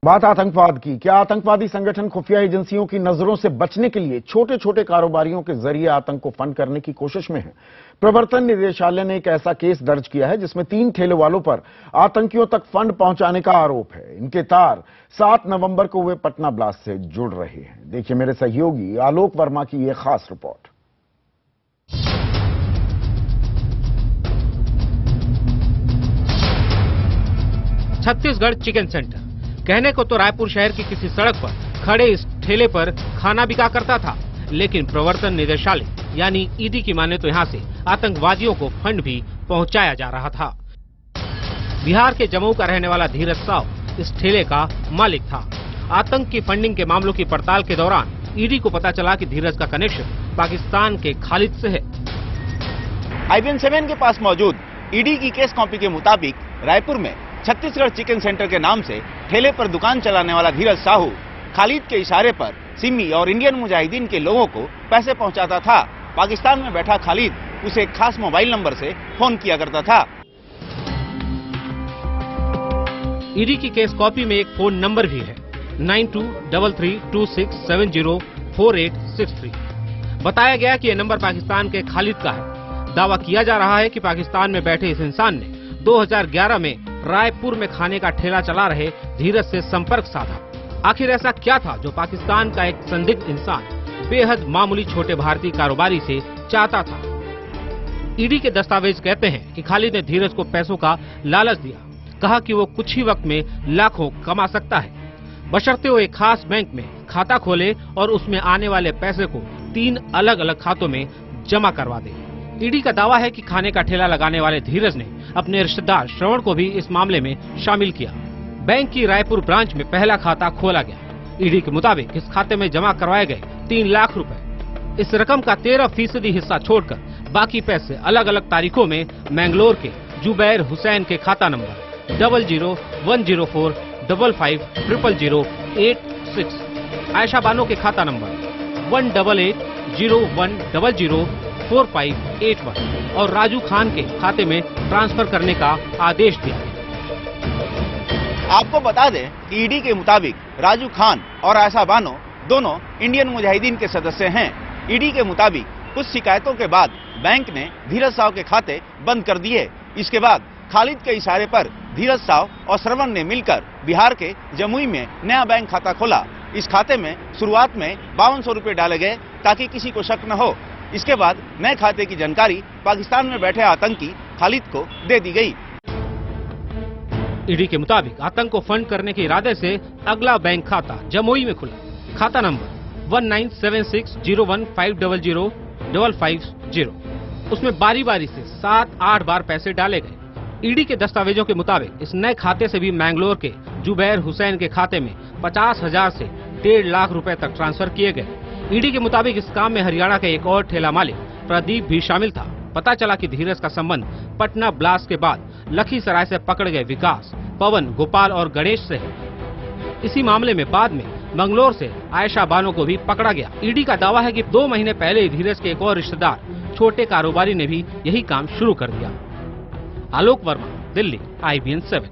बात आतंकवाद की। क्या आतंकवादी संगठन खुफिया एजेंसियों की नजरों से बचने के लिए छोटे छोटे कारोबारियों के जरिए आतंक को फंड करने की कोशिश में है? प्रवर्तन निदेशालय ने एक ऐसा केस दर्ज किया है जिसमें 3 ठेले वालों पर आतंकियों तक फंड पहुंचाने का आरोप है। इनके तार 7 नवंबर को वे पटना ब्लास्ट से जुड़ रहे हैं। देखिए मेरे सहयोगी आलोक वर्मा की यह खास रिपोर्ट। छत्तीसगढ़ चिकन सेंटर कहने को तो रायपुर शहर की किसी सड़क पर खड़े इस ठेले पर खाना बिका करता था, लेकिन प्रवर्तन निदेशालय यानी ईडी की माने तो यहाँ से आतंकवादियों को फंड भी पहुँचाया जा रहा था। बिहार के जमुई का रहने वाला धीरज साव इस ठेले का मालिक था। आतंक की फंडिंग के मामलों की पड़ताल के दौरान ईडी को पता चला कि धीरज का कनेक्शन पाकिस्तान के खालिद से है। IBN 7 के पास मौजूद ईडी की केस कॉपी के मुताबिक रायपुर में छत्तीसगढ़ चिकन सेंटर के नाम से ठेले पर दुकान चलाने वाला धीरज साहू खालिद के इशारे पर सिमी और इंडियन मुजाहिदीन के लोगों को पैसे पहुंचाता था। पाकिस्तान में बैठा खालिद उसे एक खास मोबाइल नंबर से फोन किया करता था। ईडी की केस कॉपी में एक फोन नंबर भी है 923326704863। बताया गया कि यह नंबर पाकिस्तान के खालिद का है। दावा किया जा रहा है कि पाकिस्तान में बैठे इस इंसान ने 2011 में रायपुर में खाने का ठेला चला रहे धीरज से संपर्क साधा। आखिर ऐसा क्या था जो पाकिस्तान का एक संदिग्ध इंसान बेहद मामूली छोटे भारतीय कारोबारी से चाहता था? ईडी के दस्तावेज कहते हैं कि खालिद ने धीरज को पैसों का लालच दिया। कहा कि वो कुछ ही वक्त में लाखों कमा सकता है, बशर्ते वो एक खास बैंक में खाता खोले और उसमें आने वाले पैसे को 3 अलग अलग खातों में जमा करवा दे। ईडी का दावा है कि खाने का ठेला लगाने वाले धीरज ने अपने रिश्तेदार श्रवण को भी इस मामले में शामिल किया। बैंक की रायपुर ब्रांच में पहला खाता खोला गया। ईडी के मुताबिक इस खाते में जमा करवाए गए 3 लाख रुपए। इस रकम का 13% हिस्सा छोड़कर बाकी पैसे अलग अलग तारीखों में मैंगलोर के जुबैर हुसैन के खाता नंबर 001045500086, आयशा बानो के खाता नंबर 18801004581 और राजू खान के खाते में ट्रांसफर करने का आदेश दिया। आपको बता दें कि ईडी के मुताबिक राजू खान और आयशा बानो दोनों इंडियन मुजाहिदीन के सदस्य हैं। ईडी के मुताबिक कुछ शिकायतों के बाद बैंक ने धीरज साव के खाते बंद कर दिए। इसके बाद खालिद के इशारे पर धीरज साव और श्रवण ने मिलकर बिहार के जमुई में नया बैंक खाता खोला। इस खाते में शुरुआत में 5200 रुपए डाले गए ताकि किसी को शक न हो। इसके बाद नए खाते की जानकारी पाकिस्तान में बैठे आतंकी खालिद को दे दी गई। ईडी के मुताबिक आतंक को फंड करने के इरादे से अगला बैंक खाता जमुई में खुला। खाता नंबर 197601500550। उसमें बारी बारी से 7-8 बार पैसे डाले गए। ईडी के दस्तावेजों के मुताबिक इस नए खाते से भी मैंगलोर के जुबैर हुसैन के खाते में 50,000 से 1.5 लाख रुपए तक ट्रांसफर किए गए। ईडी के मुताबिक इस काम में हरियाणा का एक और ठेला मालिक प्रदीप भी शामिल था। पता चला कि धीरज का संबंध पटना ब्लास्ट के बाद लखीसराय से पकड़ गए विकास, पवन, गोपाल और गणेश से है। इसी मामले में बाद में मंगलोर से आयशा बानो को भी पकड़ा गया। ईडी का दावा है कि 2 महीने पहले ही धीरज के एक और रिश्तेदार छोटे कारोबारी ने भी यही काम शुरू कर दिया। आलोक वर्मा, दिल्ली, IBN 7।